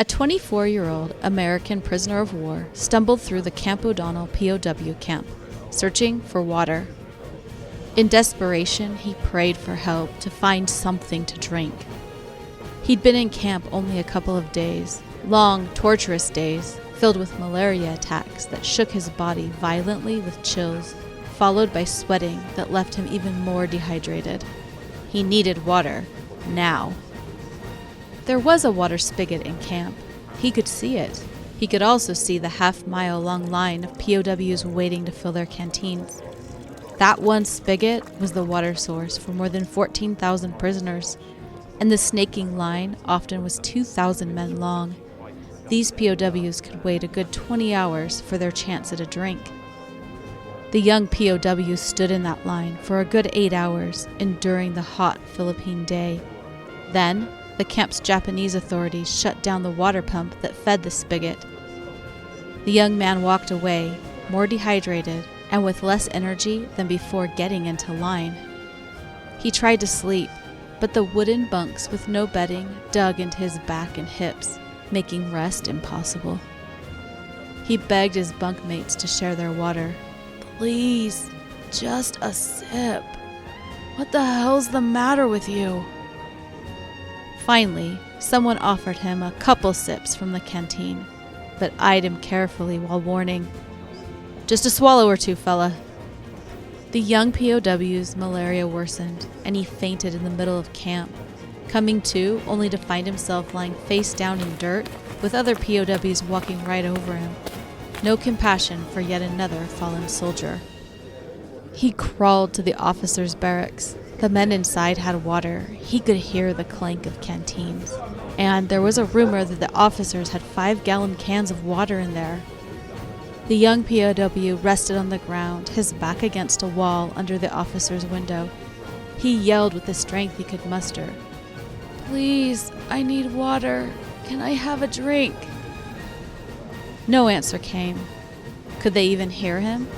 A 24-year-old American prisoner of war stumbled through the Camp O'Donnell POW camp, searching for water. In desperation, he prayed for help to find something to drink. He'd been in camp only a couple of days, long, torturous days, filled with malaria attacks that shook his body violently with chills, followed by sweating that left him even more dehydrated. He needed water, now. There was a water spigot in camp. He could see it. He could also see the half-mile-long line of POWs waiting to fill their canteens. That one spigot was the water source for more than 14,000 prisoners, and the snaking line often was 2,000 men long. These POWs could wait a good 20 hours for their chance at a drink. The young POWs stood in that line for a good 8 hours, enduring the hot Philippine day. Then, the camp's Japanese authorities shut down the water pump that fed the spigot. The young man walked away, more dehydrated and with less energy than before getting into line. He tried to sleep, but the wooden bunks with no bedding dug into his back and hips, making rest impossible. He begged his bunkmates to share their water. "Please, just a sip. What the hell's the matter with you?" Finally, someone offered him a couple sips from the canteen, but eyed him carefully while warning, "Just a swallow or two, fella." The young POW's malaria worsened, and he fainted in the middle of camp, coming to only to find himself lying face down in dirt with other POWs walking right over him. No compassion for yet another fallen soldier. He crawled to the officers' barracks. The men inside had water. He could hear the clank of canteens. And there was a rumor that the officers had 5-gallon cans of water in there. The young POW rested on the ground, his back against a wall under the officer's window. He yelled with the strength he could muster, "Please, I need water. Can I have a drink?" No answer came. Could they even hear him?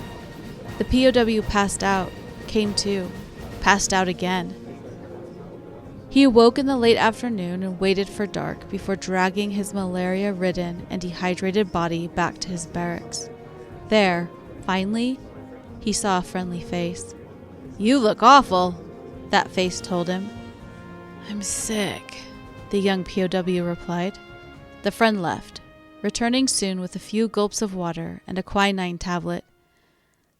The POW passed out, came to, passed out again. He awoke in the late afternoon and waited for dark before dragging his malaria-ridden and dehydrated body back to his barracks. There, finally, he saw a friendly face. "You look awful," that face told him. "I'm sick," the young POW replied. The friend left, returning soon with a few gulps of water and a quinine tablet.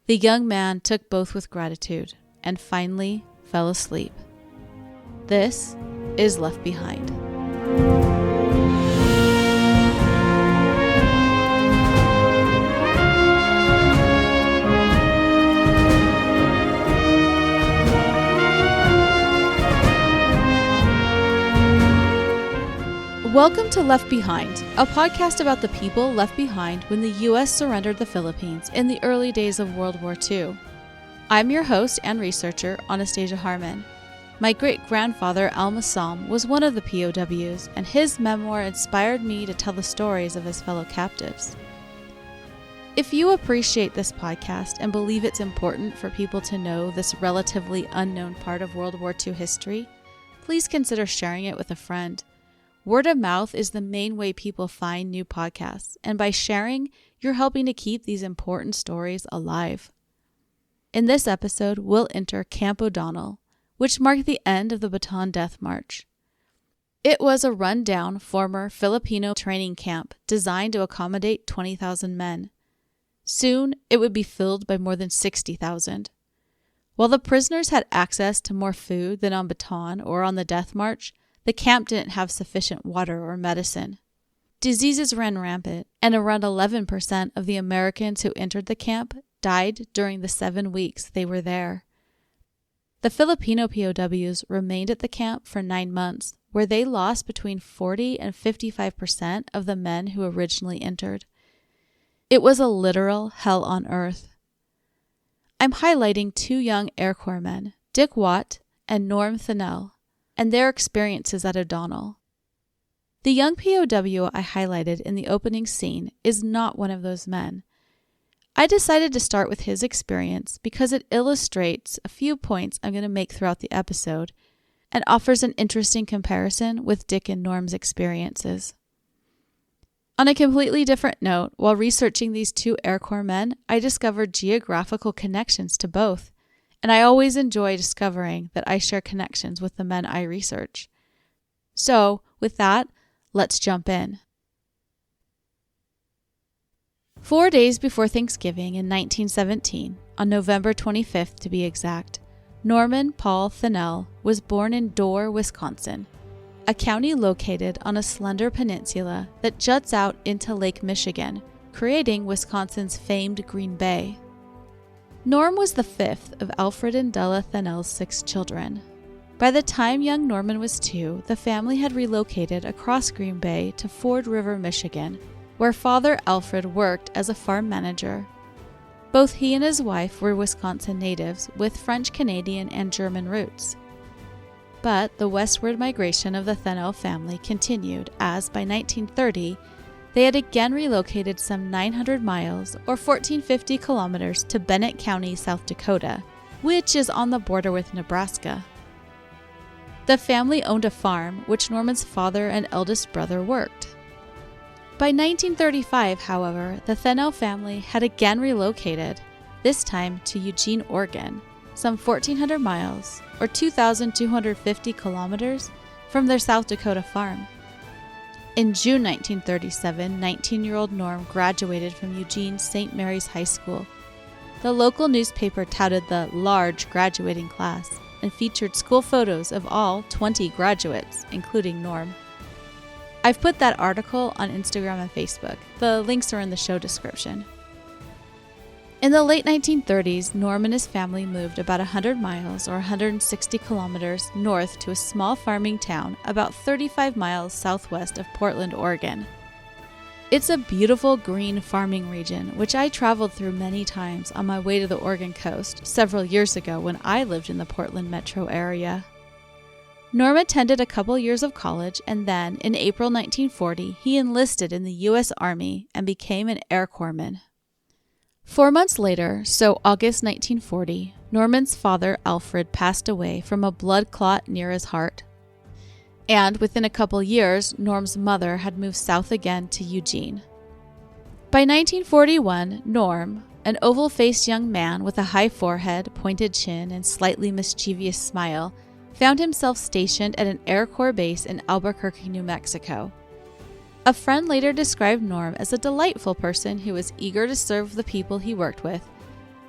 The young man took both with gratitude and finally fell asleep. This is Left Behind. Welcome to Left Behind, a podcast about the people left behind when the U.S. surrendered the Philippines in the early days of World War II. I'm your host and researcher, Anastasia Harmon. My great-grandfather, Al-Massam, was one of the POWs, and his memoir inspired me to tell the stories of his fellow captives. If you appreciate this podcast and believe it's important for people to know this relatively unknown part of World War II history, please consider sharing it with a friend. Word of mouth is the main way people find new podcasts, and by sharing, you're helping to keep these important stories alive. In this episode, we'll enter Camp O'Donnell, which marked the end of the Bataan Death March. It was a run-down former Filipino training camp designed to accommodate 20,000 men. Soon, it would be filled by more than 60,000. While the prisoners had access to more food than on Bataan or on the Death March, the camp didn't have sufficient water or medicine. Diseases ran rampant, and around 11% of the Americans who entered the camp died during the 7 weeks they were there. The Filipino POWs remained at the camp for 9 months, where they lost between 40 and 55% of the men who originally entered. It was a literal hell on earth. I'm highlighting 2 young Air Corps men, Dick Watt and Thenell, and their experiences at O'Donnell. The young POW I highlighted in the opening scene is not one of those men. I decided to start with his experience because it illustrates a few points I'm going to make throughout the episode and offers an interesting comparison with Dick and Norm's experiences. On a completely different note, while researching these two Air Corps men, I discovered geographical connections to both, and I always enjoy discovering that I share connections with the men I research. So, with that, let's jump in. 4 days before Thanksgiving in 1917, on November 25th to be exact, Norman Paul Thenell was born in Dorr, Wisconsin, a county located on a slender peninsula that juts out into Lake Michigan, creating Wisconsin's famed Green Bay. Norm was the fifth of Alfred and Della Thenell's 6 children. By the time young Norman was 2, the family had relocated across Green Bay to Ford River, Michigan, where Father Alfred worked as a farm manager. Both he and his wife were Wisconsin natives with French, Canadian, and German roots. But the westward migration of the Thenell family continued as, by 1930, they had again relocated some 900 miles or 1,450 kilometers to Bennett County, South Dakota, which is on the border with Nebraska. The family owned a farm, which Norman's father and eldest brother worked. By 1935, however, the Thenell family had again relocated, this time to Eugene, Oregon, some 1,400 miles or 2,250 kilometers from their South Dakota farm. In June 1937, 19-year-old Norm graduated from Eugene St. Mary's High School. The local newspaper touted the large graduating class and featured school photos of all 20 graduates, including Norm. I've put that article on Instagram and Facebook. The links are in the show description. In the late 1930s, Norm and his family moved about 100 miles or 160 kilometers north to a small farming town about 35 miles southwest of Portland, Oregon. It's a beautiful green farming region, which I traveled through many times on my way to the Oregon coast several years ago when I lived in the Portland metro area. Norm attended a couple years of college, and then, in April 1940, he enlisted in the U.S. Army and became an Air Corpsman. 4 months later, so August 1940, Norman's father, Alfred, passed away from a blood clot near his heart. And within a couple years, Norm's mother had moved south again to Eugene. By 1941, Norm, an oval-faced young man with a high forehead, pointed chin, and slightly mischievous smile, found himself stationed at an Air Corps base in Albuquerque, New Mexico. A friend later described Norm as a delightful person who was eager to serve the people he worked with,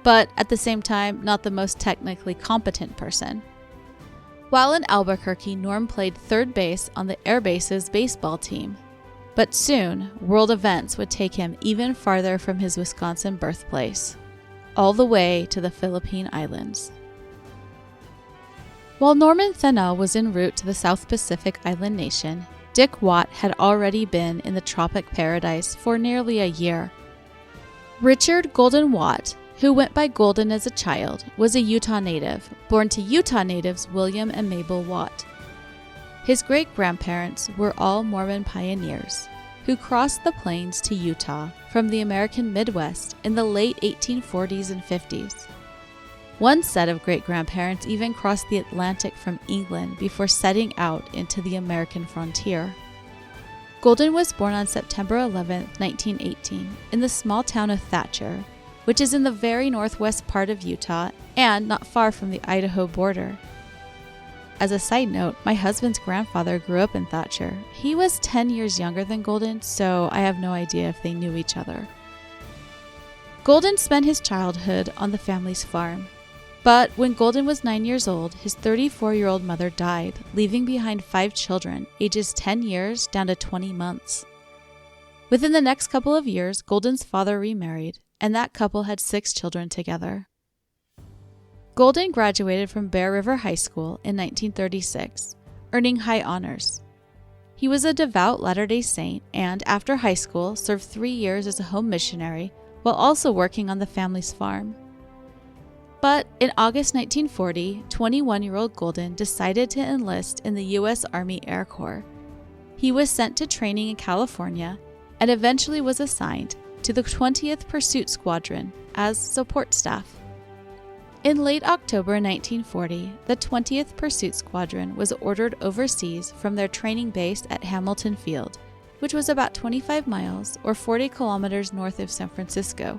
but at the same time, not the most technically competent person. While in Albuquerque, Norm played third base on the Air Base's baseball team. But soon, world events would take him even farther from his Wisconsin birthplace, all the way to the Philippine Islands. While Norman Thenell was en route to the South Pacific island nation, Dick Watt had already been in the tropic paradise for nearly a year. Richard Golden Watt, who went by Golden as a child, was a Utah native, born to Utah natives William and Mabel Watt. His great-grandparents were all Mormon pioneers, who crossed the plains to Utah from the American Midwest in the late 1840s and 50s. One set of great-grandparents even crossed the Atlantic from England before setting out into the American frontier. Golden was born on September 11, 1918, in the small town of Thatcher, which is in the very northwest part of Utah and not far from the Idaho border. As a side note, my husband's grandfather grew up in Thatcher. He was 10 years younger than Golden, so I have no idea if they knew each other. Golden spent his childhood on the family's farm. But when Golden was 9 years old, his 34-year-old mother died, leaving behind 5 children, ages 10 years down to 20 months. Within the next couple of years, Golden's father remarried, and that couple had 6 children together. Golden graduated from Bear River High School in 1936, earning high honors. He was a devout Latter-day Saint and, after high school, served 3 years as a home missionary while also working on the family's farm. But in August 1940, 21-year-old Golden decided to enlist in the U.S. Army Air Corps. He was sent to training in California and eventually was assigned to the 20th Pursuit Squadron as support staff. In late October 1940, the 20th Pursuit Squadron was ordered overseas from their training base at Hamilton Field, which was about 25 miles or 40 kilometers north of San Francisco.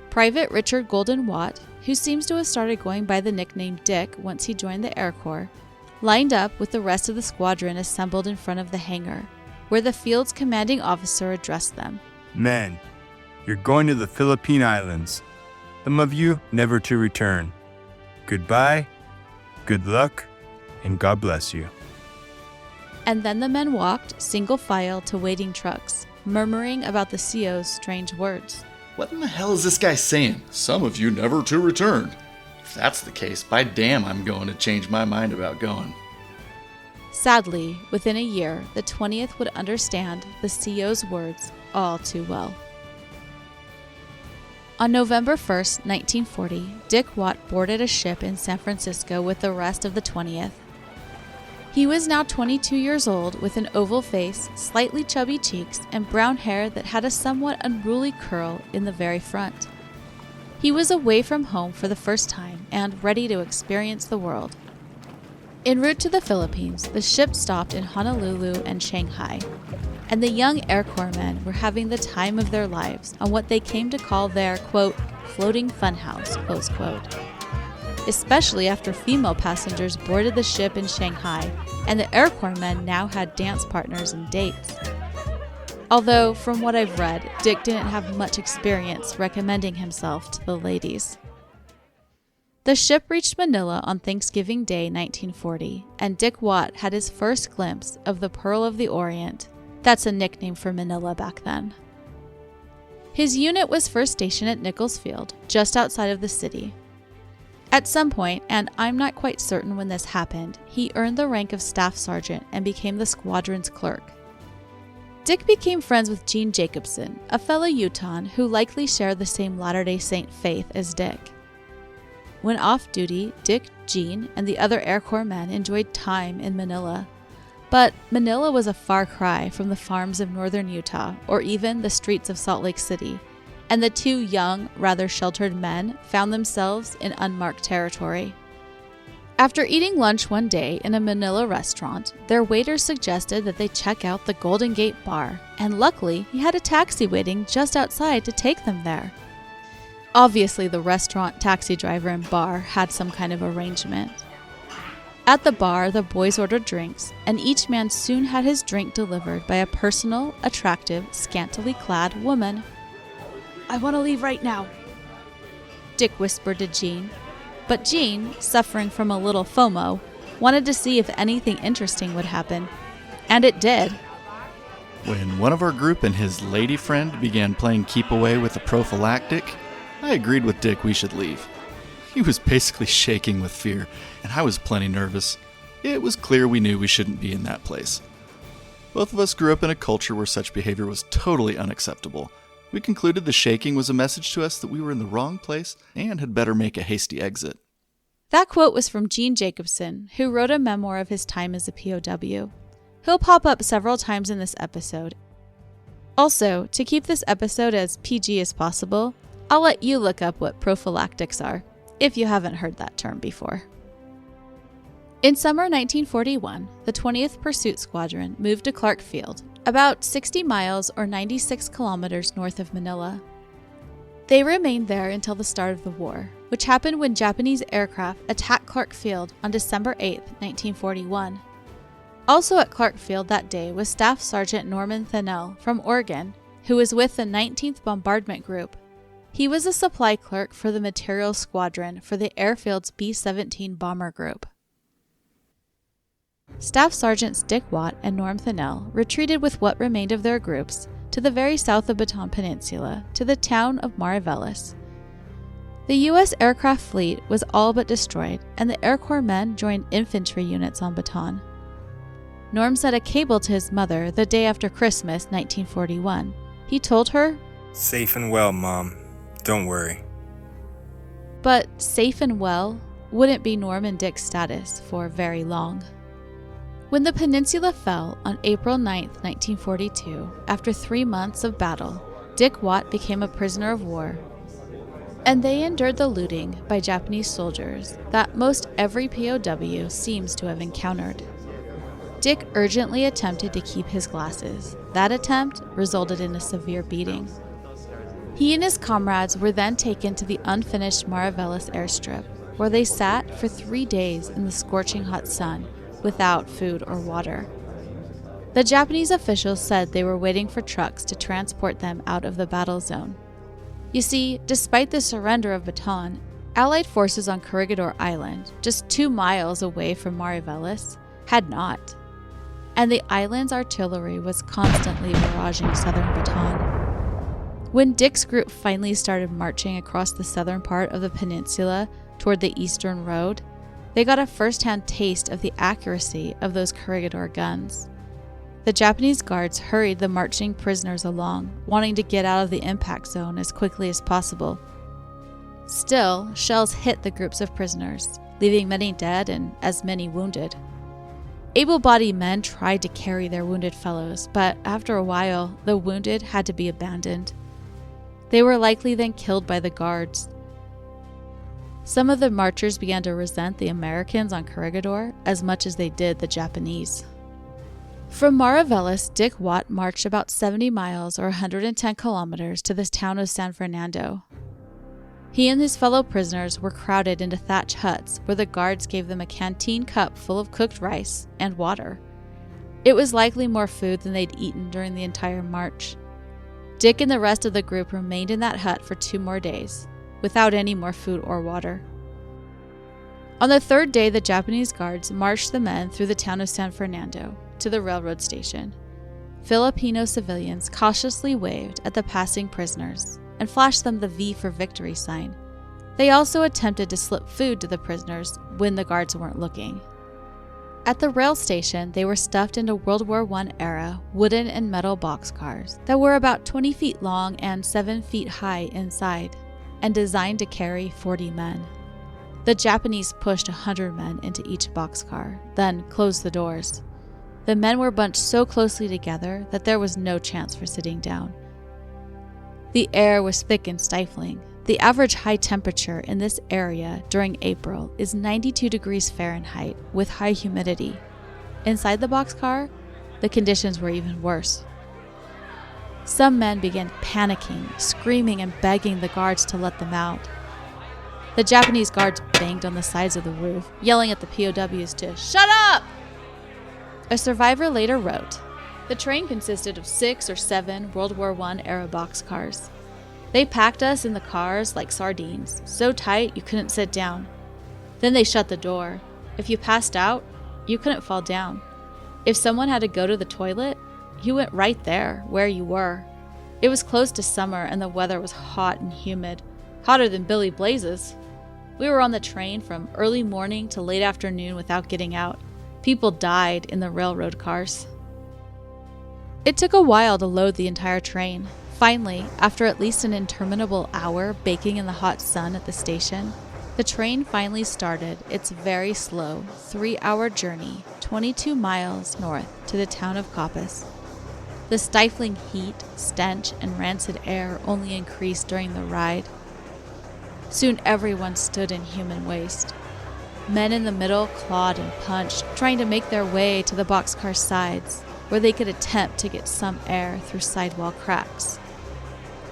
Private Richard Golden Watt, who seems to have started going by the nickname Dick once he joined the Air Corps, lined up with the rest of the squadron assembled in front of the hangar, where the field's commanding officer addressed them. Men, you're going to the Philippine Islands. Some of you never to return. Goodbye, good luck, and God bless you. And then the men walked, single file, to waiting trucks, murmuring about the CO's strange words. What in the hell is this guy saying? Some of you never to return. If that's the case, by damn I'm going to change my mind about going. Sadly, within a year, the 20th would understand the CO's words all too well. On November 1st, 1940, Dick Watt boarded a ship in San Francisco with the rest of the 20th. He was now 22 years old with an oval face, slightly chubby cheeks, and brown hair that had a somewhat unruly curl in the very front. He was away from home for the first time and ready to experience the world. En route to the Philippines, the ship stopped in Honolulu and Shanghai, and the young Air Corps men were having the time of their lives on what they came to call their, quote, floating funhouse, close quote. Especially after female passengers boarded the ship in Shanghai, and the Air Corps men now had dance partners and dates. Although, from what I've read, Dick didn't have much experience recommending himself to the ladies. The ship reached Manila on Thanksgiving Day 1940, and Dick Watt had his first glimpse of the Pearl of the Orient. That's a nickname for Manila back then. His unit was first stationed at Nichols Field, just outside of the city. At some point, and I'm not quite certain when this happened, he earned the rank of staff sergeant and became the squadron's clerk. Dick became friends with Gene Jacobson, a fellow Utahn who likely shared the same Latter-day Saint faith as Dick. When off duty, Dick, Gene, and the other Air Corps men enjoyed time in Manila. But Manila was a far cry from the farms of northern Utah or even the streets of Salt Lake City, and the two young, rather sheltered men found themselves in unmarked territory. After eating lunch one day in a Manila restaurant, their waiter suggested that they check out the Golden Gate Bar, and luckily he had a taxi waiting just outside to take them there. Obviously, the restaurant, taxi driver, and bar had some kind of arrangement. At the bar, the boys ordered drinks, and each man soon had his drink delivered by a personal, attractive, scantily clad woman. "I want to leave right now," Dick whispered to Gene. But Gene, suffering from a little FOMO, wanted to see if anything interesting would happen. And it did. When one of our group and his lady friend began playing keep away with the prophylactic, I agreed with Dick we should leave. He was basically shaking with fear, and I was plenty nervous. It was clear we knew we shouldn't be in that place. Both of us grew up in a culture where such behavior was totally unacceptable. We concluded the shaking was a message to us that we were in the wrong place and had better make a hasty exit. That quote was from Gene Jacobson, who wrote a memoir of his time as a POW. He'll pop up several times in this episode. Also, to keep this episode as PG as possible, I'll let you look up what prophylactics are, if you haven't heard that term before. In summer 1941, the 20th Pursuit Squadron moved to Clark Field, about 60 miles or 96 kilometers north of Manila. They remained there until the start of the war, which happened when Japanese aircraft attacked Clark Field on December 8, 1941. Also at Clark Field that day was Staff Sergeant Norman Thenell from Oregon, who was with the 19th Bombardment Group. He was a supply clerk for the Materials Squadron for the airfield's B-17 Bomber Group. Staff Sergeants Dick Watt and Norm Thenell retreated with what remained of their groups to the very south of Bataan Peninsula, to the town of Mariveles. The U.S. aircraft fleet was all but destroyed, and the Air Corps men joined infantry units on Bataan. Norm sent a cable to his mother the day after Christmas, 1941. He told her, "Safe and well, Mom. Don't worry." But safe and well wouldn't be Norm and Dick's status for very long. When the peninsula fell on April 9, 1942, after 3 months of battle, Dick Watt became a prisoner of war, and they endured the looting by Japanese soldiers that most every POW seems to have encountered. Dick urgently attempted to keep his glasses. That attempt resulted in a severe beating. He and his comrades were then taken to the unfinished Mariveles airstrip, where they sat for 3 days in the scorching hot sun without food or water. The Japanese officials said they were waiting for trucks to transport them out of the battle zone. You see, despite the surrender of Bataan, Allied forces on Corregidor Island, just 2 miles away from Mariveles, had not. And the island's artillery was constantly barraging southern Bataan. When Dick's group finally started marching across the southern part of the peninsula toward the eastern road, they got a first-hand taste of the accuracy of those Corregidor guns. The Japanese guards hurried the marching prisoners along, wanting to get out of the impact zone as quickly as possible. Still, shells hit the groups of prisoners, leaving many dead and as many wounded. Able-bodied men tried to carry their wounded fellows, but after a while, the wounded had to be abandoned. They were likely then killed by the guards. Some of the marchers began to resent the Americans on Corregidor as much as they did the Japanese. From Mariveles, Dick Watt marched about 70 miles or 110 kilometers to the town of San Fernando. He and his fellow prisoners were crowded into thatch huts where the guards gave them a canteen cup full of cooked rice and water. It was likely more food than they'd eaten during the entire march. Dick and the rest of the group remained in that hut for 2 more days, without any more food or water. On the 3rd day, the Japanese guards marched the men through the town of San Fernando to the railroad station. Filipino civilians cautiously waved at the passing prisoners and flashed them the V for victory sign. They also attempted to slip food to the prisoners when the guards weren't looking. At the rail station, they were stuffed into World War I-era wooden and metal boxcars that were about 20 feet long and 7 feet high inside, and designed to carry 40 men. The Japanese pushed 100 men into each boxcar, then closed the doors. The men were bunched so closely together that there was no chance for sitting down. The air was thick and stifling. The average high temperature in this area during April is 92 degrees Fahrenheit with high humidity. Inside the boxcar, the conditions were even worse. Some men began panicking, screaming and begging the guards to let them out. The Japanese guards banged on the sides of the roof, yelling at the POWs to shut up! A survivor later wrote, "The train consisted of 6 or 7 World War I-era boxcars. They packed us in the cars like sardines, so tight you couldn't sit down. Then they shut the door. If you passed out, you couldn't fall down. If someone had to go to the toilet, you went right there, where you were. It was close to summer and the weather was hot and humid, hotter than Billy Blazes. We were on the train from early morning to late afternoon without getting out. People died in the railroad cars." It took a while to load the entire train. Finally, after at least an interminable hour baking in the hot sun at the station, the train finally started its very slow 3-hour journey 22 miles north to the town of Coppice. The stifling heat, stench, and rancid air only increased during the ride. Soon everyone stood in human waste. Men in the middle clawed and punched, trying to make their way to the boxcar sides, where they could attempt to get some air through sidewall cracks.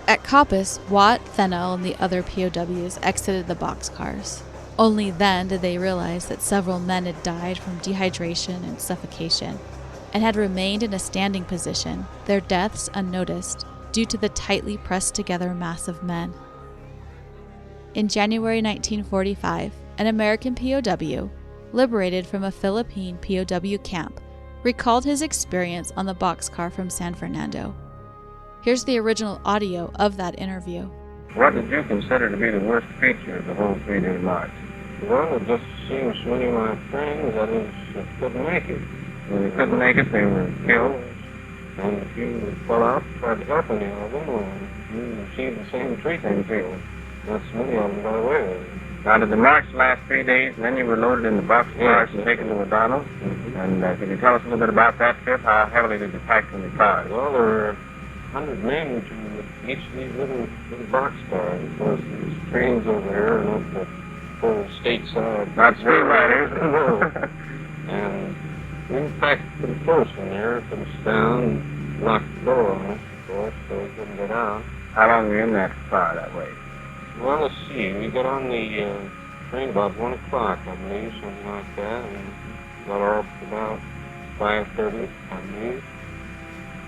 At Coppice, Watt, Thenell, and the other POWs exited the boxcars. Only then did they realize that several men had died from dehydration and suffocation, and had remained in a standing position, their deaths unnoticed, due to the tightly pressed together mass of men. In January 1945, an American POW, liberated from a Philippine POW camp, recalled his experience on the boxcar from San Fernando. Here's the original audio of that interview. What did you consider to be the worst feature of the whole 3-day march? Well, it just seems many of my friends that couldn't make it. When they couldn't make it, they were killed. And if you fell out, tried to help any of them, you received the same treatment they feel. That's many of them got away with it. Now, did the march last 3 days, and then you were loaded in the boxcars and taken to McDonald's? And can you tell us a little bit about that trip? How heavily did you pack in the cars? Well, there were 100 men to each of these little boxcars. Of course, there's trains over here, and the full stateside. Not street riders. And We packed pretty close in there, put us down, and locked the door on us, of course, so we couldn't get out. How long were you in that car that way? Well, let's see, we got on the train about 1 o'clock, I believe, something like that, and got off about 5:30, I believe.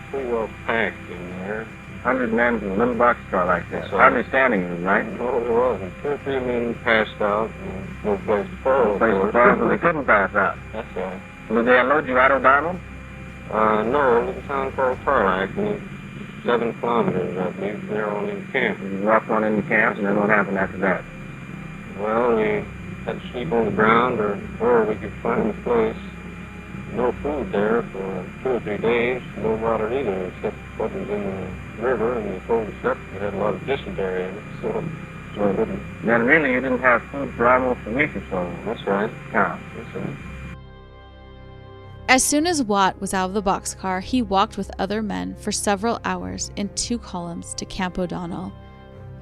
Pretty well packed in there. 100 men in a little boxcar like this. Hardly standing room, right? No, there wasn't. 2 or 3 men passed out, and no place to fall. No place to fall, so they couldn't pass out. That's right. Did they unload you out of Dartmouth? No, it was a town called Tarlac, and it's 7 kilometers, I believe, there on in camp. You walked on in the camp, and then what happened after that? Well, we had to sleep on the ground or wherever we could find a place. No food there for 2 or 3 days, no water either, except what was in the river, and they told us that we had a lot of dysentery in it, so it didn't. Then really you didn't have food for almost a week or so. That's right. Yeah. That's right. As soon as Watt was out of the boxcar, he walked with other men for several hours in 2 columns to Camp O'Donnell.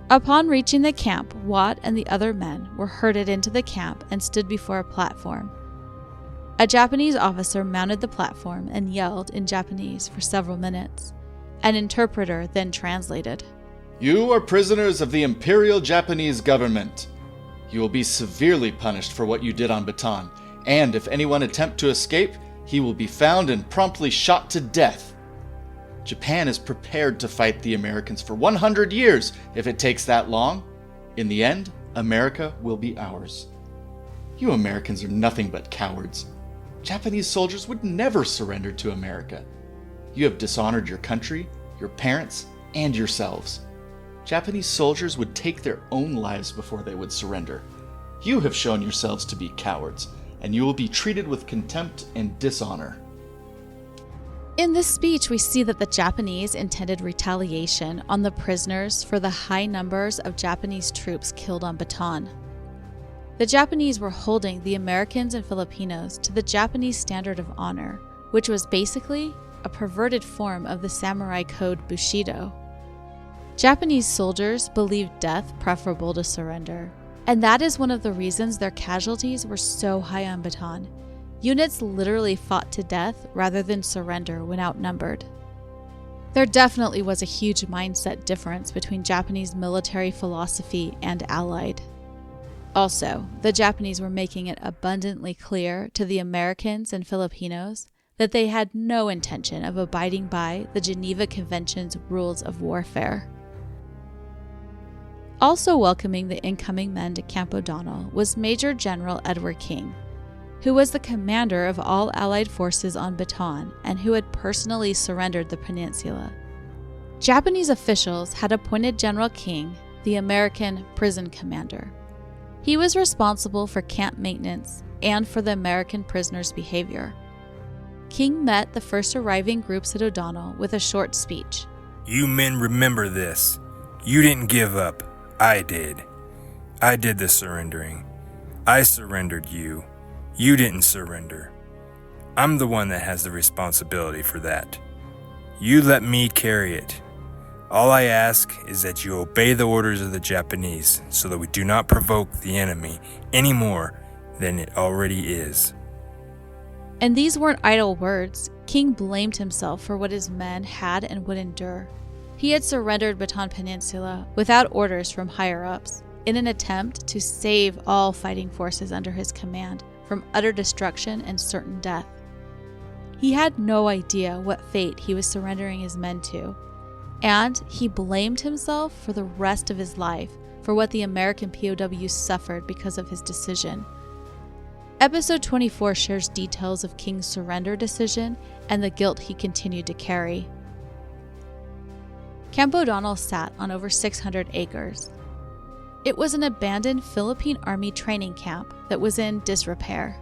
Upon reaching the camp, Watt and the other men were herded into the camp and stood before a platform. A Japanese officer mounted the platform and yelled in Japanese for several minutes. An interpreter then translated. You are prisoners of the Imperial Japanese government. You will be severely punished for what you did on Bataan, and if anyone attempt to escape, he will be found and promptly shot to death. Japan is prepared to fight the Americans for 100 years if it takes that long. In the end, America will be ours. You Americans are nothing but cowards. Japanese soldiers would never surrender to America. You have dishonored your country, your parents, and yourselves. Japanese soldiers would take their own lives before they would surrender. You have shown yourselves to be cowards, and you will be treated with contempt and dishonor. In this speech, we see that the Japanese intended retaliation on the prisoners for the high numbers of Japanese troops killed on Bataan. The Japanese were holding the Americans and Filipinos to the Japanese standard of honor, which was basically a perverted form of the samurai code Bushido. Japanese soldiers believed death preferable to surrender, and that is one of the reasons their casualties were so high on Bataan. Units literally fought to death rather than surrender when outnumbered. There definitely was a huge mindset difference between Japanese military philosophy and Allied. Also, the Japanese were making it abundantly clear to the Americans and Filipinos that they had no intention of abiding by the Geneva Convention's rules of warfare. Also welcoming the incoming men to Camp O'Donnell was Major General Edward King, who was the commander of all Allied forces on Bataan and who had personally surrendered the peninsula. Japanese officials had appointed General King the American prison commander. He was responsible for camp maintenance and for the American prisoners' behavior. King met the first arriving groups at O'Donnell with a short speech. You men remember this. You didn't give up. I did. I did the surrendering. I surrendered you. You didn't surrender. I'm the one that has the responsibility for that. You let me carry it. All I ask is that you obey the orders of the Japanese so that we do not provoke the enemy any more than it already is. And these weren't idle words. King blamed himself for what his men had and would endure. He had surrendered Bataan Peninsula without orders from higher-ups in an attempt to save all fighting forces under his command from utter destruction and certain death. He had no idea what fate he was surrendering his men to, and he blamed himself for the rest of his life for what the American POWs suffered because of his decision. Episode 24 shares details of King's surrender decision and the guilt he continued to carry. Camp O'Donnell sat on over 600 acres. It was an abandoned Philippine Army training camp that was in disrepair.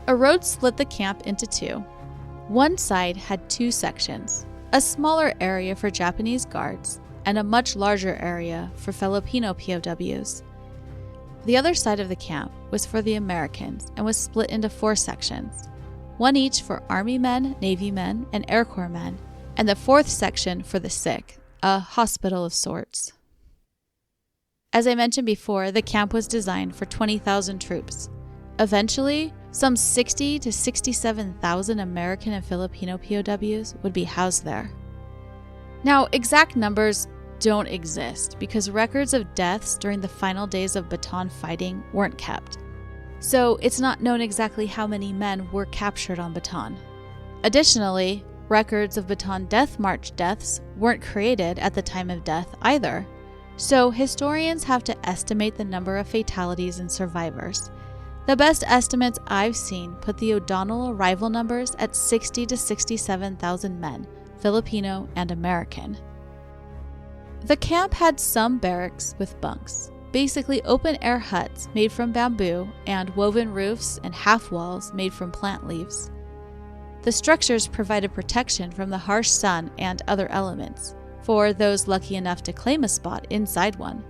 A road split the camp into 2. One side had 2 sections, a smaller area for Japanese guards and a much larger area for Filipino POWs. The other side of the camp was for the Americans and was split into 4 sections, one each for Army men, Navy men, and Air Corps men, and the 4th section for the sick, a hospital of sorts. As I mentioned before, the camp was designed for 20,000 troops. Eventually, some 60 to 67,000 American and Filipino POWs would be housed there. Now, exact numbers don't exist because records of deaths during the final days of Bataan fighting weren't kept. So it's not known exactly how many men were captured on Bataan. Additionally, records of Bataan Death March deaths weren't created at the time of death either. So historians have to estimate the number of fatalities and survivors. The best estimates I've seen put the O'Donnell arrival numbers at 60 to 67,000 men, Filipino and American. The camp had some barracks with bunks, basically open-air huts made from bamboo and woven roofs and half walls made from plant leaves. The structures provided protection from the harsh sun and other elements for those lucky enough to claim a spot inside one.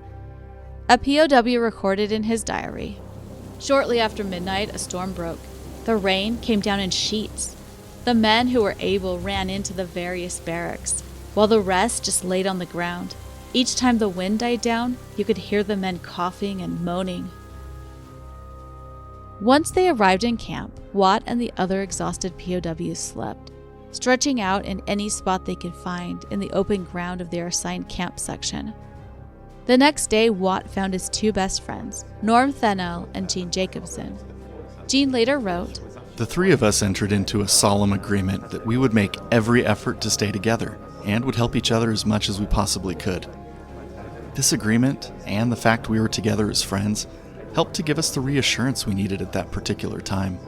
A POW recorded in his diary, "Shortly after midnight, a storm broke. The rain came down in sheets. The men who were able ran into the various barracks, while the rest just laid on the ground. Each time the wind died down, you could hear the men coughing and moaning." Once they arrived in camp, Watt and the other exhausted POWs slept, stretching out in any spot they could find in the open ground of their assigned camp section. The next day, Watt found his two best friends, Norm Thenell and Gene Jacobson. Gene later wrote, "The three of us entered into a solemn agreement that we would make every effort to stay together and would help each other as much as we possibly could. This agreement, and the fact we were together as friends, helped to give us the reassurance we needed at that particular time."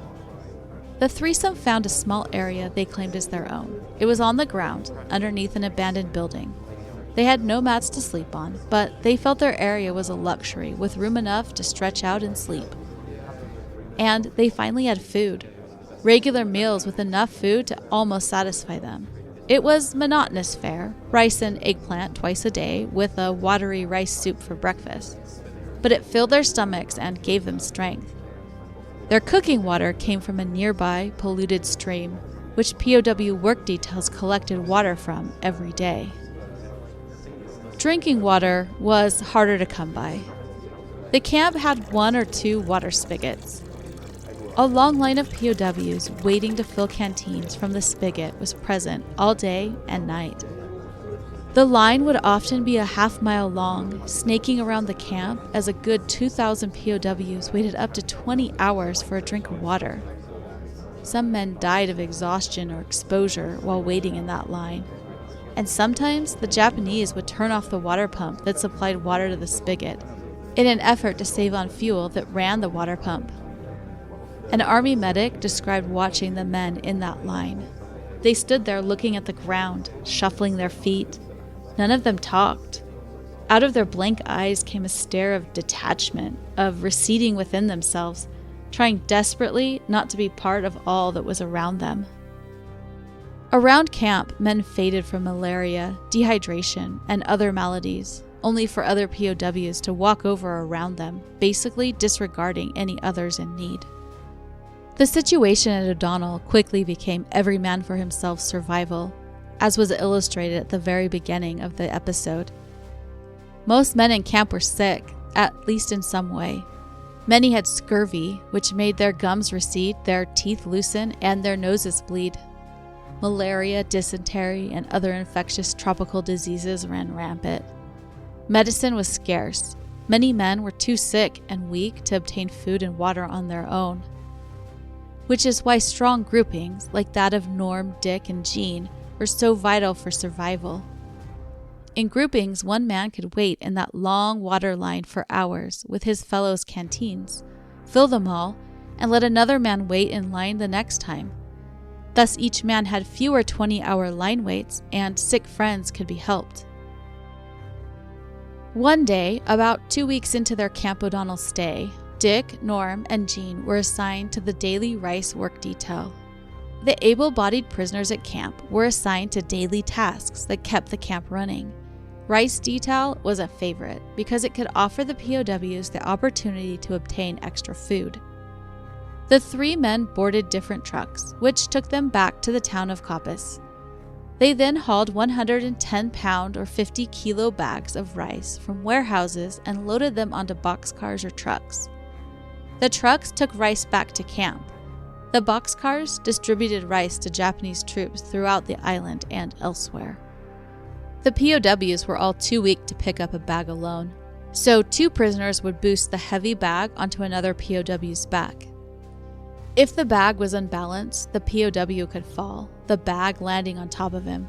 The threesome found a small area they claimed as their own. It was on the ground, underneath an abandoned building. They had no mats to sleep on, but they felt their area was a luxury with room enough to stretch out and sleep. And they finally had food. Regular meals with enough food to almost satisfy them. It was monotonous fare, rice and eggplant twice a day with a watery rice soup for breakfast. But it filled their stomachs and gave them strength. Their cooking water came from a nearby polluted stream, which POW work details collected water from every day. Drinking water was harder to come by. The camp had 1 or 2 water spigots. A long line of POWs waiting to fill canteens from the spigot was present all day and night. The line would often be a half-mile long, snaking around the camp as a good 2,000 POWs waited up to 20 hours for a drink of water. Some men died of exhaustion or exposure while waiting in that line. And sometimes the Japanese would turn off the water pump that supplied water to the spigot in an effort to save on fuel that ran the water pump. An army medic described watching the men in that line. They stood there looking at the ground, shuffling their feet. None of them talked. Out of their blank eyes came a stare of detachment, of receding within themselves, trying desperately not to be part of all that was around them. Around camp, men faded from malaria, dehydration, and other maladies, only for other POWs to walk over around them, basically disregarding any others in need. The situation at O'Donnell quickly became every man for himself survival, as was illustrated at the very beginning of the episode. Most men in camp were sick, at least in some way. Many had scurvy, which made their gums recede, their teeth loosen, and their noses bleed. Malaria, dysentery, and other infectious tropical diseases ran rampant. Medicine was scarce. Many men were too sick and weak to obtain food and water on their own. Which is why strong groupings, like that of Norm, Dick, and Gene, were so vital for survival. In groupings, one man could wait in that long water line for hours with his fellows' canteens, fill them all, and let another man wait in line the next time. Thus, each man had fewer 20-hour line waits, and sick friends could be helped. One day, about 2 weeks into their Camp O'Donnell stay, Dick, Norm, and Gene were assigned to the daily rice work detail. The able-bodied prisoners at camp were assigned to daily tasks that kept the camp running. Rice detail was a favorite because it could offer the POWs the opportunity to obtain extra food. The 3 men boarded different trucks, which took them back to the town of Coppice. They then hauled 110-pound or 50-kilo bags of rice from warehouses and loaded them onto boxcars or trucks. the trucks took rice back to camp. The boxcars distributed rice to Japanese troops throughout the island and elsewhere. The POWs were all too weak to pick up a bag alone, so 2 prisoners would boost the heavy bag onto another POW's back. If the bag was unbalanced, the POW could fall, the bag landing on top of him.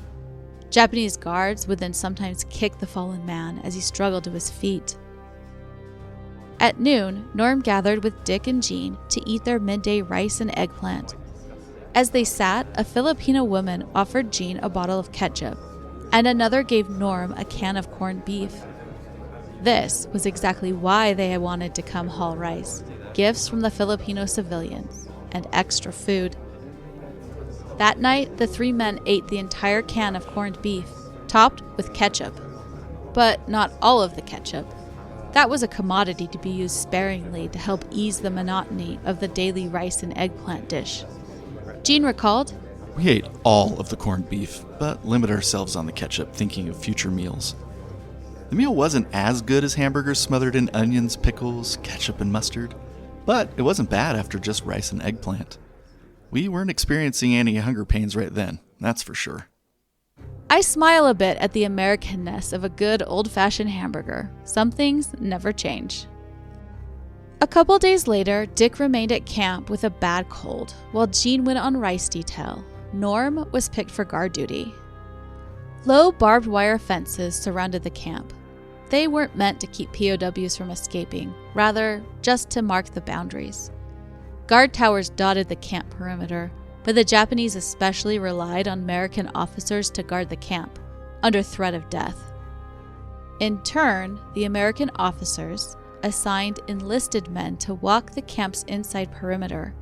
Japanese guards would then sometimes kick the fallen man as he struggled to his feet. At noon, Norm gathered with Dick and Jean to eat their midday rice and eggplant. As they sat, a Filipino woman offered Jean a bottle of ketchup, and another gave Norm a can of corned beef. This was exactly why they had wanted to come haul rice, gifts from the Filipino civilians, and extra food. That night, the 3 men ate the entire can of corned beef, topped with ketchup. But not all of the ketchup. That was a commodity to be used sparingly to help ease the monotony of the daily rice and eggplant dish. Jean recalled, "We ate all of the corned beef, but limited ourselves on the ketchup, thinking of future meals. The meal wasn't as good as hamburgers smothered in onions, pickles, ketchup, and mustard, but it wasn't bad after just rice and eggplant. We weren't experiencing any hunger pains right then, that's for sure." I smile a bit at the Americanness of a good old-fashioned hamburger. Some things never change. A couple days later, Dick remained at camp with a bad cold, while Jean went on rice detail. Norm was picked for guard duty. Low barbed wire fences surrounded the camp. They weren't meant to keep POWs from escaping, rather just to mark the boundaries. Guard towers dotted the camp perimeter, but the Japanese especially relied on American officers to guard the camp, under threat of death. In turn, the American officers assigned enlisted men to walk the camp's inside perimeter.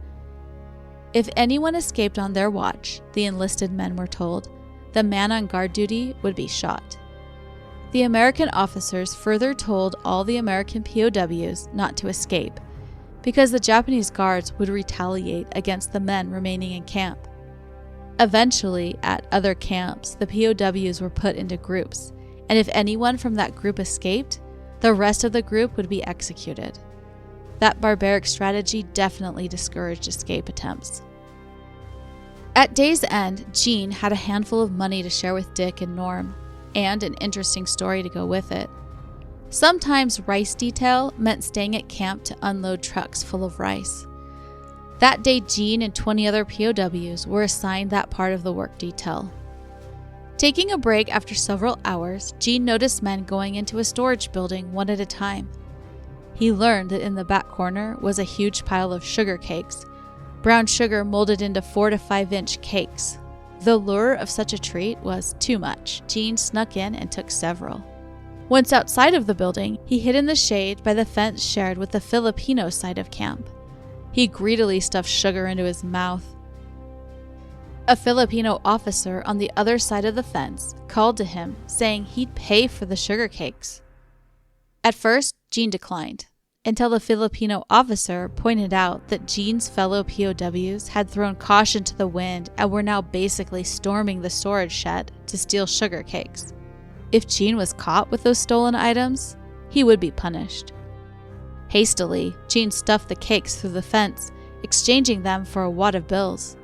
If anyone escaped on their watch, the enlisted men were told, the man on guard duty would be shot. The American officers further told all the American POWs not to escape, because the Japanese guards would retaliate against the men remaining in camp. Eventually, at other camps, the POWs were put into groups, and if anyone from that group escaped, the rest of the group would be executed. That barbaric strategy definitely discouraged escape attempts. At day's end, Jean had a handful of money to share with Dick and Norm, and an interesting story to go with it. Sometimes rice detail meant staying at camp to unload trucks full of rice. That day, Jean and 20 other POWs were assigned that part of the work detail. Taking a break after several hours, Jean noticed men going into a storage building one at a time. He learned that in the back corner was a huge pile of sugar cakes, brown sugar molded into 4 to 5 inch cakes. The lure of such a treat was too much. Jean snuck in and took several. Once outside of the building, he hid in the shade by the fence shared with the Filipino side of camp. He greedily stuffed sugar into his mouth. A Filipino officer on the other side of the fence called to him, saying he'd pay for the sugar cakes. At first, Jean declined, until the Filipino officer pointed out that Jean's fellow POWs had thrown caution to the wind and were now basically storming the storage shed to steal sugar cakes. If Jean was caught with those stolen items, he would be punished. Hastily, Jean stuffed the cakes through the fence, exchanging them for a wad of bills.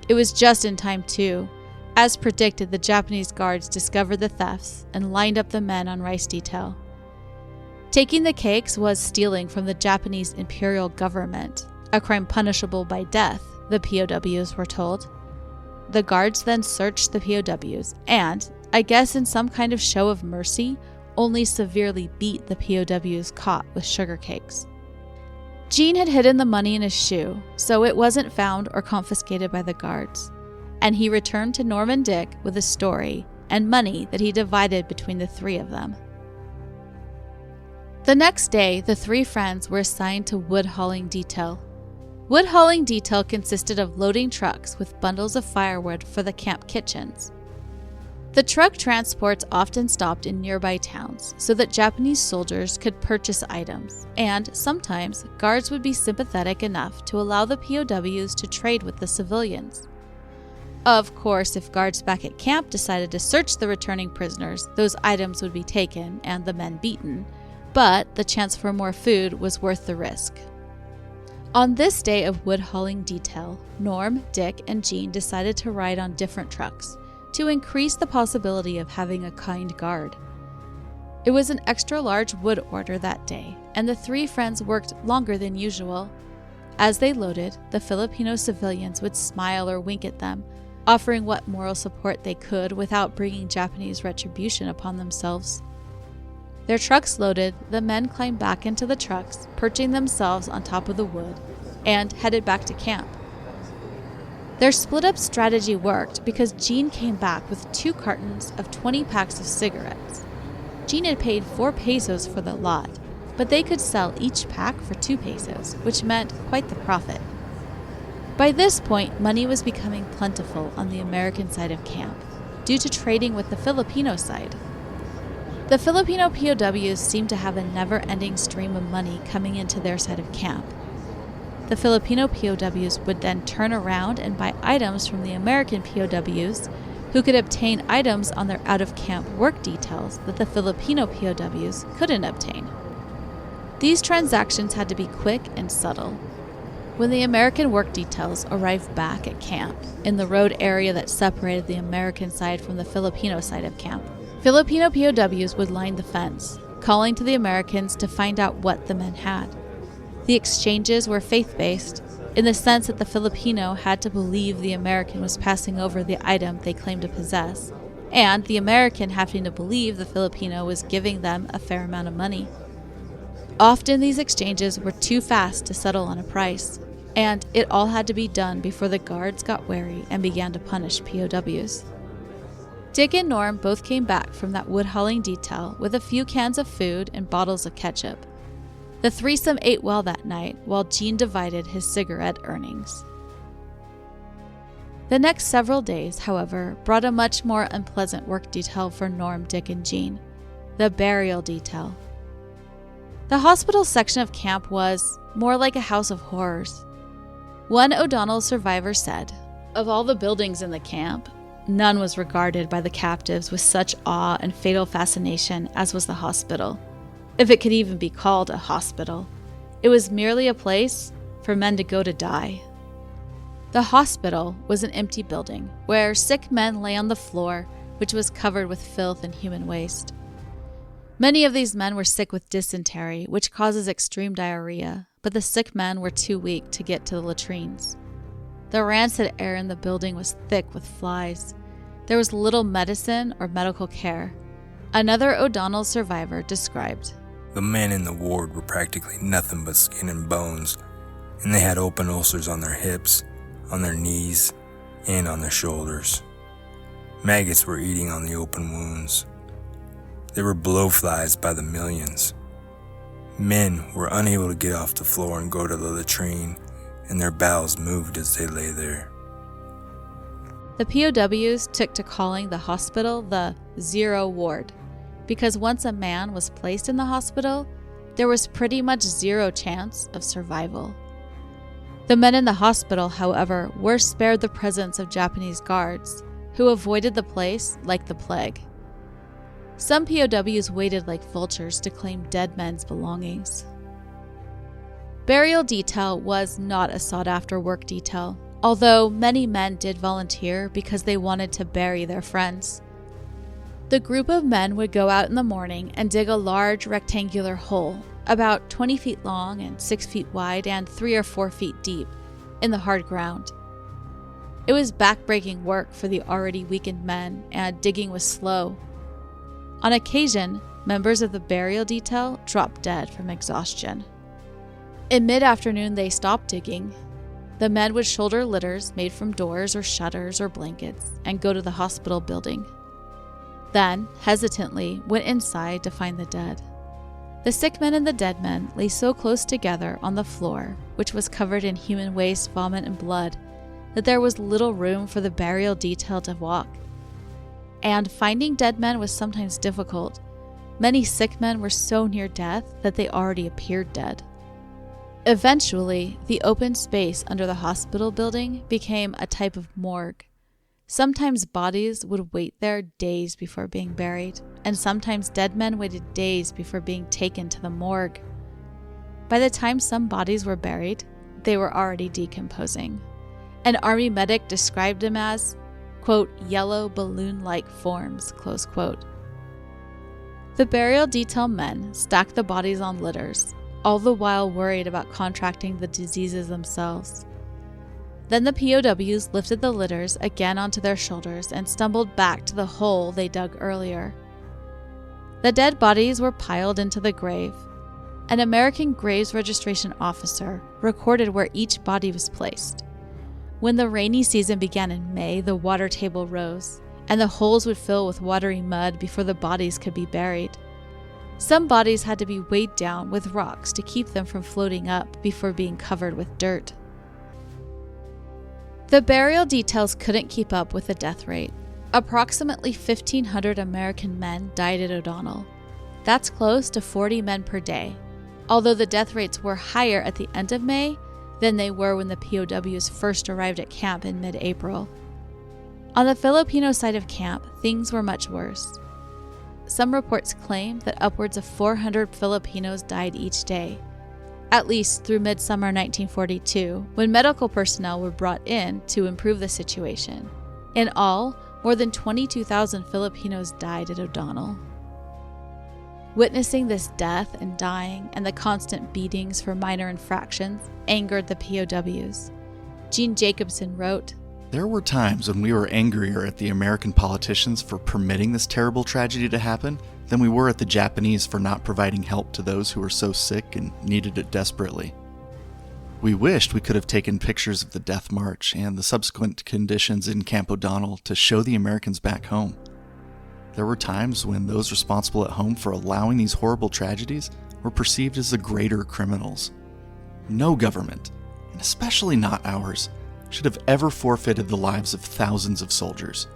It was just in time, too. As predicted, the Japanese guards discovered the thefts and lined up the men on rice detail. Taking the cakes was stealing from the Japanese imperial government, a crime punishable by death, the POWs were told. The guards then searched the POWs and, I guess in some kind of show of mercy, only severely beat the POWs caught with sugar cakes. Jean had hidden the money in his shoe, so it wasn't found or confiscated by the guards, and he returned to Norm and Dick with a story and money that he divided between the 3 of them. The next day, the 3 friends were assigned to wood hauling detail. Wood hauling detail consisted of loading trucks with bundles of firewood for the camp kitchens. The truck transports often stopped in nearby towns so that Japanese soldiers could purchase items, and sometimes guards would be sympathetic enough to allow the POWs to trade with the civilians. Of course, if guards back at camp decided to search the returning prisoners, those items would be taken and the men beaten, but the chance for more food was worth the risk. On this day of wood hauling detail, Norm, Dick, and Jean decided to ride on different trucks to increase the possibility of having a kind guard. It was an extra large wood order that day, and the three friends worked longer than usual. As they loaded, the Filipino civilians would smile or wink at them, offering what moral support they could without bringing Japanese retribution upon themselves. Their trucks loaded, the men climbed back into the trucks, perching themselves on top of the wood, and headed back to camp. Their split-up strategy worked because Jean came back with 2 cartons of 20 packs of cigarettes. Jean had paid 4 pesos for the lot, but they could sell each pack for 2 pesos, which meant quite the profit. By this point, money was becoming plentiful on the American side of camp, due to trading with the Filipino side. The Filipino POWs seemed to have a never-ending stream of money coming into their side of camp. The Filipino POWs would then turn around and buy items from the American POWs, who could obtain items on their out-of-camp work details that the Filipino POWs couldn't obtain. These transactions had to be quick and subtle. When the American work details arrived back at camp, in the road area that separated the American side from the Filipino side of camp, Filipino POWs would line the fence, calling to the Americans to find out what the men had. The exchanges were faith-based, in the sense that the Filipino had to believe the American was passing over the item they claimed to possess, and the American having to believe the Filipino was giving them a fair amount of money. Often these exchanges were too fast to settle on a price, and it all had to be done before the guards got wary and began to punish POWs. Dick and Norm both came back from that wood hauling detail with a few cans of food and bottles of ketchup. The threesome ate well that night, while Jean divided his cigarette earnings. The next several days, however, brought a much more unpleasant work detail for Norm, Dick, and Jean: the burial detail. The hospital section of camp was more like a house of horrors. One O'Donnell survivor said, "Of all the buildings in the camp, none was regarded by the captives with such awe and fatal fascination as was the hospital. If it could even be called a hospital, it was merely a place for men to go to die." The hospital was an empty building where sick men lay on the floor, which was covered with filth and human waste. Many of these men were sick with dysentery, which causes extreme diarrhea, but the sick men were too weak to get to the latrines. The rancid air in the building was thick with flies. There was little medicine or medical care. Another O'Donnell survivor described, "The men in the ward were practically nothing but skin and bones, and they had open ulcers on their hips, on their knees, and on their shoulders. Maggots were eating on the open wounds. There were blowflies by the millions. Men were unable to get off the floor and go to the latrine, and their bowels moved as they lay there." The POWs took to calling the hospital the Zero Ward, because once a man was placed in the hospital, there was pretty much zero chance of survival. The men in the hospital, however, were spared the presence of Japanese guards, who avoided the place like the plague. Some POWs waited like vultures to claim dead men's belongings. Burial detail was not a sought-after work detail, although many men did volunteer because they wanted to bury their friends. The group of men would go out in the morning and dig a large rectangular hole, about 20 feet long and 6 feet wide and 3 or 4 feet deep, in the hard ground. It was back-breaking work for the already weakened men, and digging was slow. On occasion, members of the burial detail dropped dead from exhaustion. In mid-afternoon, they stopped digging. The men would shoulder litters made from doors or shutters or blankets and go to the hospital building. Then, hesitantly, went inside to find the dead. The sick men and the dead men lay so close together on the floor, which was covered in human waste, vomit, and blood, that there was little room for the burial detail to walk. And finding dead men was sometimes difficult. Many sick men were so near death that they already appeared dead. Eventually, the open space under the hospital building became a type of morgue. Sometimes bodies would wait there days before being buried, and sometimes dead men waited days before being taken to the morgue. By the time some bodies were buried, they were already decomposing. An army medic described them as, quote, yellow balloon-like forms, close quote. The burial detail men stacked the bodies on litters, all the while worried about contracting the diseases themselves. Then the POWs lifted the litters again onto their shoulders and stumbled back to the hole they dug earlier. The dead bodies were piled into the grave. An American graves registration officer recorded where each body was placed. When the rainy season began in May, the water table rose, and the holes would fill with watery mud before the bodies could be buried. Some bodies had to be weighed down with rocks to keep them from floating up before being covered with dirt. The burial details couldn't keep up with the death rate. Approximately 1,500 American men died at O'Donnell. That's close to 40 men per day, although the death rates were higher at the end of May than they were when the POWs first arrived at camp in mid-April. On the Filipino side of camp, things were much worse. Some reports claim that upwards of 400 Filipinos died each day, at least through midsummer 1942, when medical personnel were brought in to improve the situation. In all, more than 22,000 Filipinos died at O'Donnell. Witnessing this death and dying and the constant beatings for minor infractions angered the POWs. Gene Jacobson wrote, "There were times when we were angrier at the American politicians for permitting this terrible tragedy to happen than we were at the Japanese for not providing help to those who were so sick and needed it desperately. We wished we could have taken pictures of the Death March and the subsequent conditions in Camp O'Donnell to show the Americans back home. There were times when those responsible at home for allowing these horrible tragedies were perceived as the greater criminals. No government, and especially not ours, should have ever forfeited the lives of thousands of soldiers.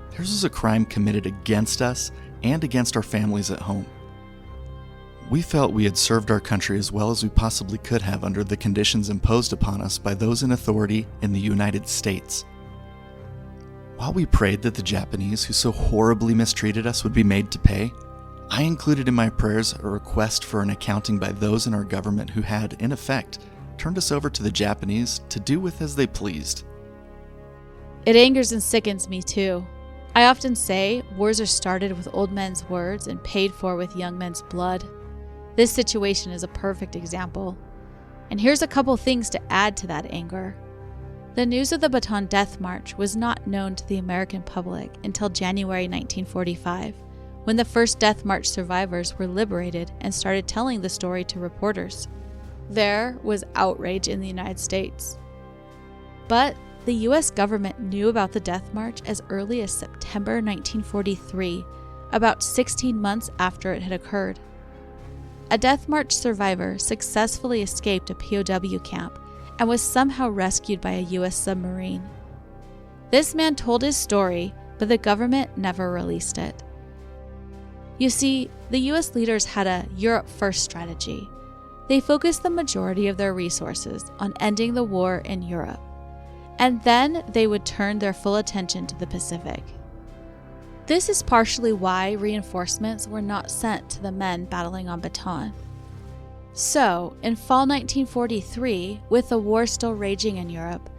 Theirs was a crime committed against us and against our families at home. We felt we had served our country as well as we possibly could have under the conditions imposed upon us by those in authority in the United States. While we prayed that the Japanese who so horribly mistreated us would be made to pay, I included in my prayers a request for an accounting by those in our government who had, in effect, turned us over to the Japanese to do with as they pleased." It angers and sickens me too. I often say wars are started with old men's words and paid for with young men's blood. This situation is a perfect example. And here's a couple things to add to that anger. The news of the Bataan Death March was not known to the American public until January 1945, when the first Death March survivors were liberated and started telling the story to reporters. There was outrage in the United States. But the U.S. government knew about the Death March as early as September 1943, about 16 months after it had occurred. A Death March survivor successfully escaped a POW camp and was somehow rescued by a U.S. submarine. This man told his story, but the government never released it. You see, the U.S. leaders had a Europe First strategy. They focused the majority of their resources on ending the war in Europe, and then they would turn their full attention to the Pacific. This is partially why reinforcements were not sent to the men battling on Bataan. So, in fall 1943, with the war still raging in Europe,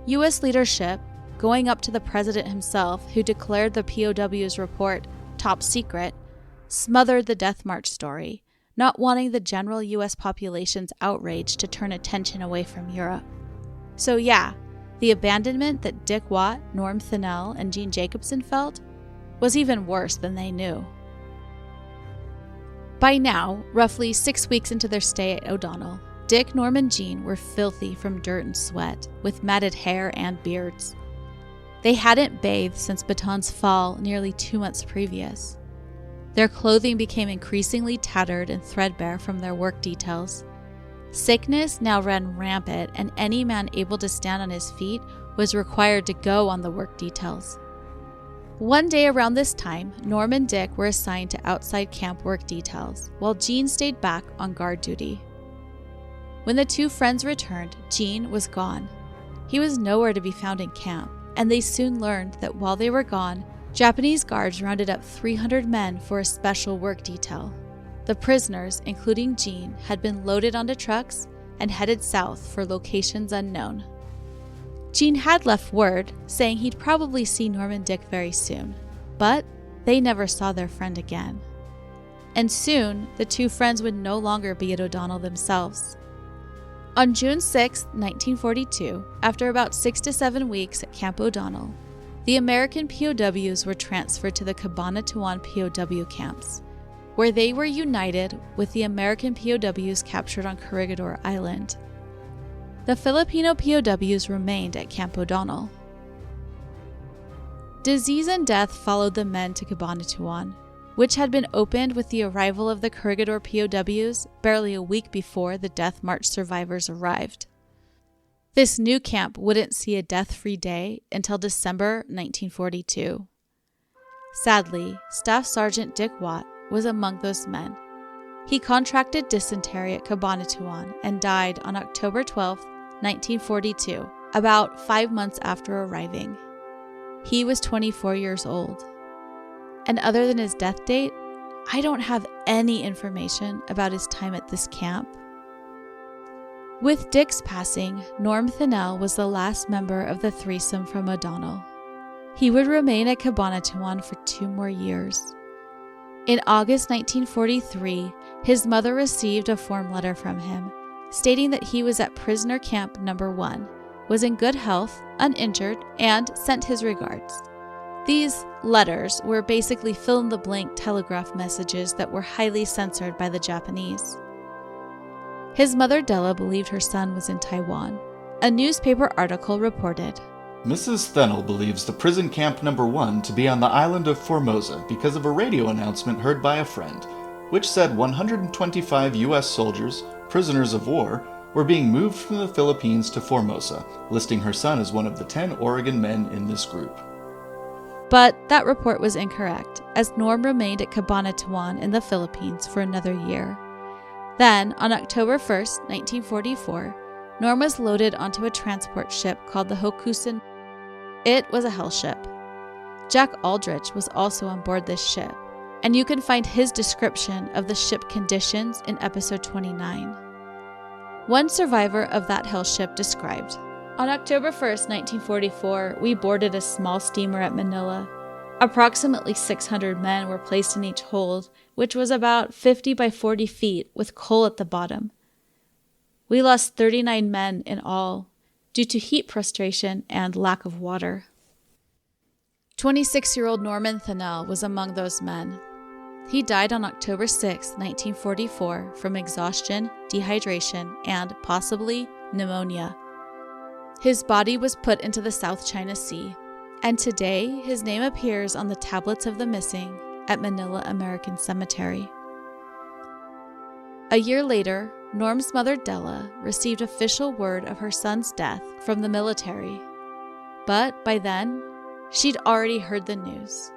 U.S. leadership, going up to the president himself, who declared the POW's report top secret, smothered the Death March story, not wanting the general U.S. population's outrage to turn attention away from Europe. So yeah, the abandonment that Dick Watt, Norm Thenell, and Gene Jacobson felt was even worse than they knew. By now, roughly 6 weeks into their stay at O'Donnell, Dick, Norm, and Gene were filthy from dirt and sweat, with matted hair and beards. They hadn't bathed since Bataan's fall nearly 2 months previous. Their clothing became increasingly tattered and threadbare from their work details. Sickness now ran rampant, and any man able to stand on his feet was required to go on the work details. One day around this time, Norm and Dick were assigned to outside camp work details, while Gene stayed back on guard duty. When the two friends returned, Gene was gone. He was nowhere to be found in camp, and they soon learned that while they were gone, Japanese guards rounded up 300 men for a special work detail. The prisoners, including Gene, had been loaded onto trucks, and headed south for locations unknown. Gene had left word saying he'd probably see Norm and Dick very soon, but they never saw their friend again. And soon, the two friends would no longer be at O'Donnell themselves. On June 6, 1942, after about 6 to 7 weeks at Camp O'Donnell, the American POWs were transferred to the Cabanatuan POW camps, where they were united with the American POWs captured on Corregidor Island. The Filipino POWs remained at Camp O'Donnell. Disease and death followed the men to Cabanatuan, which had been opened with the arrival of the Corregidor POWs barely a week before the Death March survivors arrived. This new camp wouldn't see a death-free day until December 1942. Sadly, Staff Sergeant Dick Watt was among those men. He contracted dysentery at Cabanatuan and died on October 12, 1942, about 5 months after arriving. He was 24 years old. And other than his death date, I don't have any information about his time at this camp. With Dick's passing, Norm Thenell was the last member of the threesome from O'Donnell. He would remain at Cabanatuan for 2 more years. In August 1943, his mother received a form letter from him, stating that he was at Prisoner Camp No. 1, was in good health, uninjured, and sent his regards. These letters were basically fill-in-the-blank telegraph messages that were highly censored by the Japanese. His mother Della believed her son was in Taiwan. A newspaper article reported, Mrs. Thenell believes the prison camp No. 1 to be on the island of Formosa because of a radio announcement heard by a friend, which said 125 U.S. soldiers, prisoners of war, were being moved from the Philippines to Formosa, listing her son as one of the 10 Oregon men in this group. But that report was incorrect, as Norm remained at Cabanatuan in the Philippines for another year. Then, on October 1, 1944, Norm was loaded onto a transport ship called the Hokusen. It was a hell ship. Jack Aldrich was also on board this ship, and you can find his description of the ship conditions in episode 29. One survivor of that hell ship described, On October 1, 1944, we boarded a small steamer at Manila. Approximately 600 men were placed in each hold, which was about 50 by 40 feet with coal at the bottom. We lost 39 men in all, due to heat prostration and lack of water. 26-year-old Norman Thenell was among those men. He died on October 6, 1944, from exhaustion, dehydration, and possibly pneumonia. His body was put into the South China Sea, and today his name appears on the tablets of the missing at Manila American Cemetery. A year later, Norm's mother Della received official word of her son's death from the military. But by then, she'd already heard the news.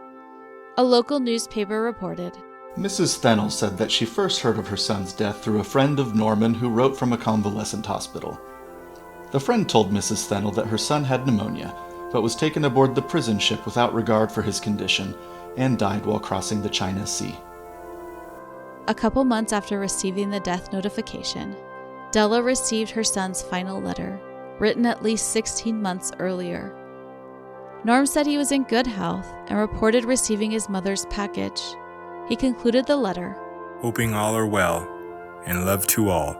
A local newspaper reported, Mrs. Thenell said that she first heard of her son's death through a friend of Norman who wrote from a convalescent hospital. The friend told Mrs. Thenell that her son had pneumonia, but was taken aboard the prison ship without regard for his condition and died while crossing the China Sea. A couple months after receiving the death notification, Della received her son's final letter, written at least 16 months earlier. Norm said he was in good health and reported receiving his mother's package. He concluded the letter, Hoping all are well, and love to all.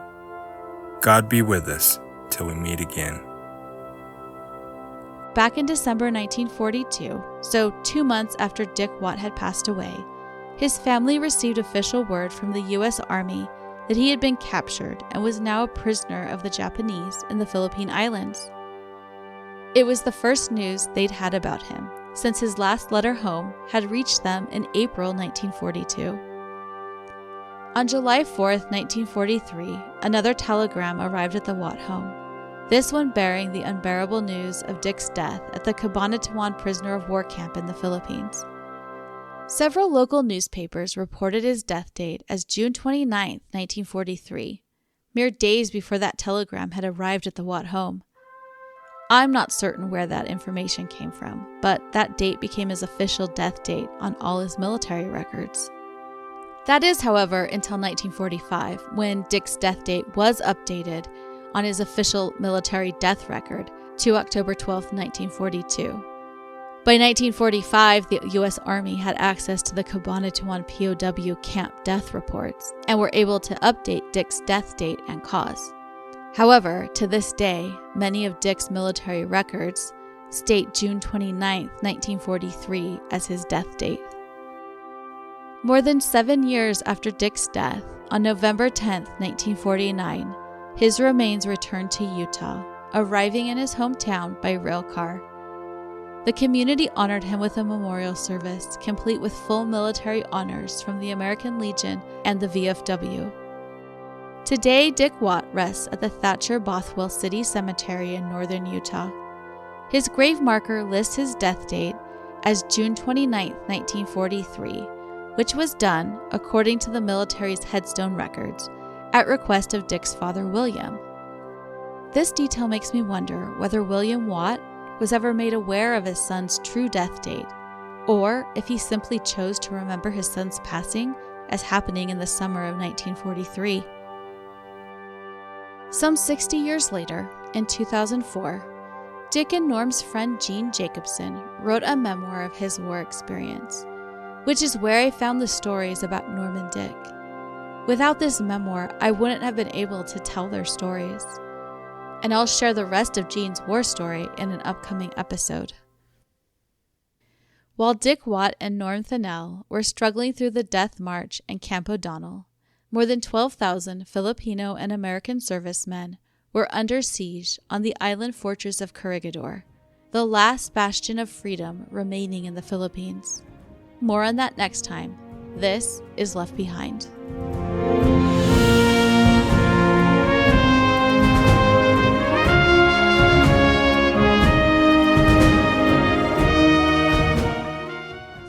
God be with us till we meet again. Back in December 1942, so 2 months after Dick Watt had passed away, his family received official word from the U.S. Army that he had been captured and was now a prisoner of the Japanese in the Philippine Islands. It was the first news they'd had about him, since his last letter home had reached them in April 1942. On July 4, 1943, another telegram arrived at the Watt home, this one bearing the unbearable news of Dick's death at the Cabanatuan prisoner of war camp in the Philippines. Several local newspapers reported his death date as June 29, 1943, mere days before that telegram had arrived at the Watt home. I'm not certain where that information came from, but that date became his official death date on all his military records. That is, however, until 1945, when Dick's death date was updated on his official military death record to October 12, 1942. By 1945, the U.S. Army had access to the Cabanatuan POW camp death reports and were able to update Dick's death date and cause. However, to this day, many of Dick's military records state June 29, 1943 as his death date. More than 7 years after Dick's death, on November 10, 1949, his remains returned to Utah, arriving in his hometown by rail car. The community honored him with a memorial service, complete with full military honors from the American Legion and the VFW. Today, Dick Watt rests at the Thatcher Bothwell City Cemetery in northern Utah. His grave marker lists his death date as June 29, 1943, which was done, according to the military's headstone records, at request of Dick's father, William. This detail makes me wonder whether William Watt was ever made aware of his son's true death date, or if he simply chose to remember his son's passing as happening in the summer of 1943. Some 60 years later, in 2004, Dick and Norm's friend Gene Jacobson wrote a memoir of his war experience, which is where I found the stories about Norm and Dick. Without this memoir, I wouldn't have been able to tell their stories. And I'll share the rest of Gene's war story in an upcoming episode. While Dick Watt and Norm Thenell were struggling through the Death March and Camp O'Donnell, more than 12,000 Filipino and American servicemen were under siege on the island fortress of Corregidor, the last bastion of freedom remaining in the Philippines. More on that next time. This is Left Behind.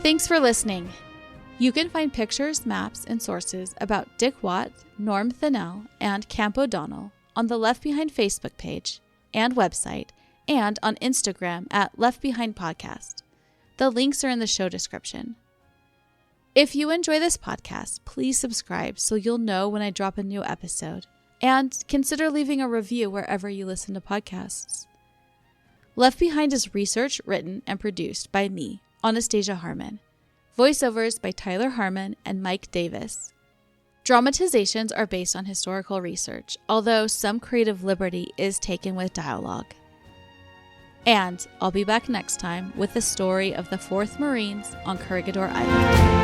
Thanks for listening. You can find pictures, maps, and sources about Dick Watt, Norm Thenell, and Camp O'Donnell on the Left Behind Facebook page and website, and on Instagram at Left Behind Podcast. The links are in the show description. If you enjoy this podcast, please subscribe so you'll know when I drop a new episode, and consider leaving a review wherever you listen to podcasts. Left Behind is researched, written, and produced by me, Anastasia Harmon. Voiceovers by Tyler Harmon and Mike Davis. Dramatizations are based on historical research, although some creative liberty is taken with dialogue. And I'll be back next time with the story of the 4th Marines on Corregidor Island.